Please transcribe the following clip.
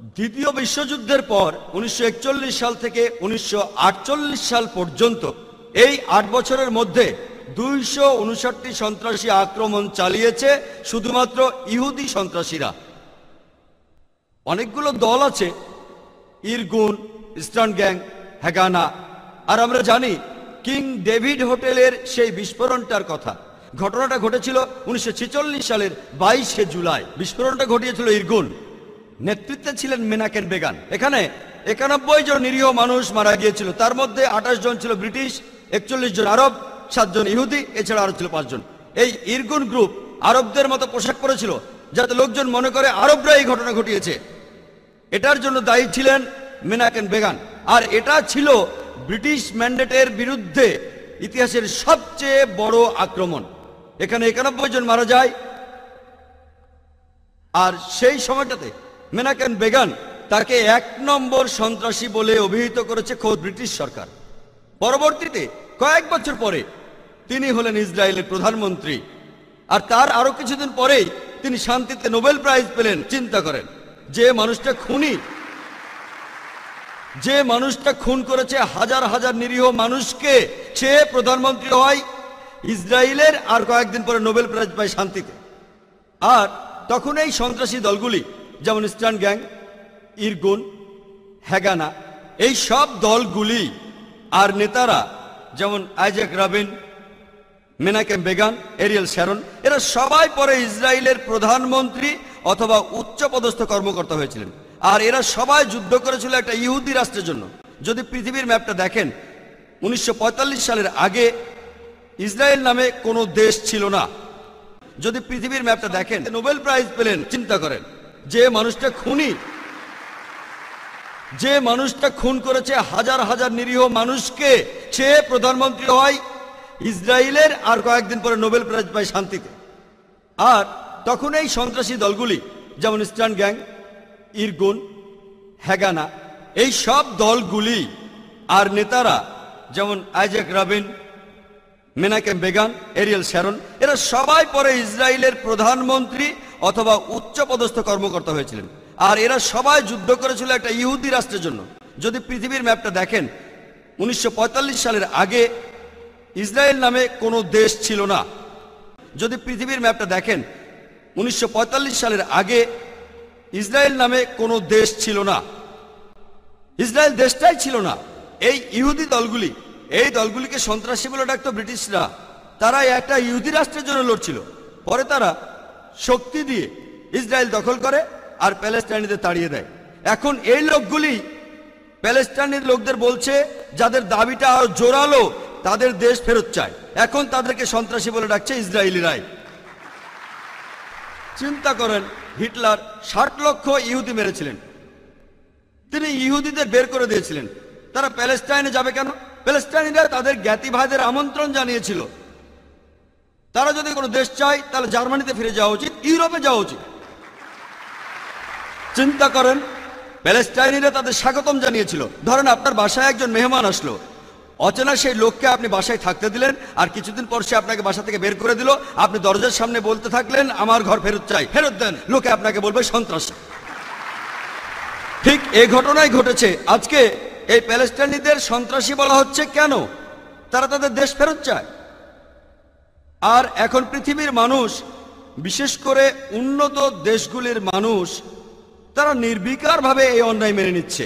দ্বিতীয় বিশ্বযুদ্ধের পর 1941 সাল থেকে 1948 সাল পর্যন্ত এই 8 বছরের মধ্যে 259টি সন্ত্রাসী আক্রমণ চালিয়েছে শুধুমাত্র ইহুদি সন্ত্রাসীরা। অনেকগুলো দল আছে, ইরগুন, ইস্টার্ন গ্যাং, হ্যাগানা। আর আমরা জানি কিং ডেভিড হোটেলের সেই বিস্ফোরণটার কথা। ঘটনাটা ঘটেছিল 1946 সালের 22শে জুলাই। বিস্ফোরণটা ঘটিয়েছিল ইরগুন, নেতৃত্বে ছিলেন মেনাকেন বেগান। এখানে 91 জন নিরীহ মানুষ মারা গিয়েছিল, তার মধ্যে 28 জন ছিল ব্রিটিশ, 41 জন আরব, 7 জন ইহুদি, এছাড়া আরো ছিল 5 জন। এই ইরগুন গ্রুপ আরবদের মতো পোশাক পরেছিল যাতে লোকজন মনে করে আরবরা এই ঘটনা ঘটিয়েছে। এটার জন্য দায়ী ছিলেন মেনাকেন বেগান। আর এটা ছিল ব্রিটিশ ম্যান্ডেটের বিরুদ্ধে ইতিহাসের সবচেয়ে বড় আক্রমণ। এখানে 91 জন মারা যায়। আর সেই সময়টাতে মেনাকেন বেগান তাকে 1 নম্বর সন্ত্রাসী বলে অভিহিত করেছে খোদ ব্রিটিশ সরকার। পরবর্তীতে কয়েক বছর পরে তিনি হলেন ইসরায়েলের প্রধানমন্ত্রী। আর তার আরো কিছুদিন পরেই তিনি শান্তিতে নোবেল প্রাইজ পেলেন। চিন্তা করেন, যে মানুষটা খুন করেছে হাজার হাজার নিরীহ মানুষকে, সে প্রধানমন্ত্রী হয় ইসরায়েলের, আর কয়েকদিন পরে নোবেল প্রাইজ পায় শান্তিতে। আর তখন এই সন্ত্রাসী দলগুলি যেমন ইস্টার্ন গ্যাং, ইরগুন, হ্যাগানা, এই সব দলগুলি আর নেতারা যেমন Isaac Rabin, Menachem Begin, Ariel Sharon, এরা সবাই পরে ইসরায়েলের প্রধানমন্ত্রী অথবা উচ্চপদস্থ কর্মকর্তা হয়েছিলেন। আর এরা সবাই যুদ্ধ করেছিল একটা ইহুদি রাষ্ট্রের জন্য। যদি পৃথিবীর ম্যাপটা দেখেন, 1945 সালের আগে ইসরায়েল নামে কোনো দেশ ছিল না। যদি পৃথিবীর ম্যাপটা দেখেন, নোবেল প্রাইজ পেলেন। চিন্তা করেন, যে মানুষটা খুন করেছে হাজার হাজার নিরীহ মানুষকে, সে প্রধানমন্ত্রী হয় ইসরায়েলের, আর কয়েকদিন পরে নোবেল প্রাইজ পায় শান্তিতে। আর তখন এই সন্ত্রাসী দলগুলি যেমন ইস্টার্ন গ্যাং, ইরগুন, হ্যাগানা, এই সব দলগুলি আর নেতারা যেমন Isaac Rabin, Menachem Begin, Ariel Sharon, এরা সবাই পরে ইসরায়েলের প্রধানমন্ত্রী অথবা উচ্চপদস্থ কর্মকর্তা হয়েছিলেন। আর এরা সবাই যুদ্ধ করেছিল একটা ইহুদি রাষ্ট্রের জন্য। যদি পৃথিবীর ম্যাপটা দেখেন, 1945 সালের আগে ইসরায়েল নামে কোনো দেশ ছিল না। যদি পৃথিবীর ম্যাপটা দেখেন, 1945 সালের আগে ইসরায়েল নামে কোনো দেশ ছিল না। ইসরায়েল দেশটাই ছিল না। এই ইহুদি দলগুলি, এই দলগুলিকে সন্ত্রাসী বলে ডাকতো ব্রিটিশরা। তারা একটা ইহুদি রাষ্ট্রের জন্য লড়ছিল। পরে তারা শক্তি দিয়ে ইসরায়েল দখল করে আর প্যালেস্টাইনিদের তাড়িয়ে দেয়। এখন এই লোকগুলি প্যালেস্টাইনের লোকদের বলছে, যাদের দাবিটা আরো জোরালো, তাদের দেশ ফেরত চায়। এখন তাদেরকে সন্ত্রাসী বলে ডাকছে ইসরায়েলিরাই। চিন্তা করেন, হিটলার 60 লক্ষ ইহুদি মেরেছিলেন। তিনি ইহুদিদের বের করে দিয়েছিলেন। তারা প্যালেস্টাইনে যাবে কেন? প্যালেস্টাইনিরা তাদের জ্ঞাতি ভাইদের আমন্ত্রণ জানিয়েছিল। তারা যদি কোনো দেশ চায় তাহলে জার্মানিতে ফিরে যাওয়া উচিত, ইউরোপে যাওয়া উচিত। চিন্তা করেন, প্যালেস্টাইনিরা তাদের স্বাগতম জানিয়েছিল। ধরেন আপনার বাসায় একজন মেহমান আসলো, অচেনা সেই লোককে আপনি বাসায় থাকতে দিলেন, আর কিছুদিন পর সে আপনাকে বাসা থেকে বের করে দিল। আপনি দরজার সামনে বলতে থাকলেন, আমার ঘর ফেরত চাই, ফেরত দেন। লোকে আপনাকে বলবে সন্ত্রাসী। ঠিক এই ঘটনাই ঘটেছে। আজকে এই প্যালেস্টাইনিদের সন্ত্রাসী বলা হচ্ছে কেন? তারা তাদের দেশ ফেরত চায়। আর এখন পৃথিবীর মানুষ, বিশেষ করে উন্নত দেশগুলির মানুষ, তারা নির্বিকারভাবে এই অন্যায় মেনে নিচ্ছে।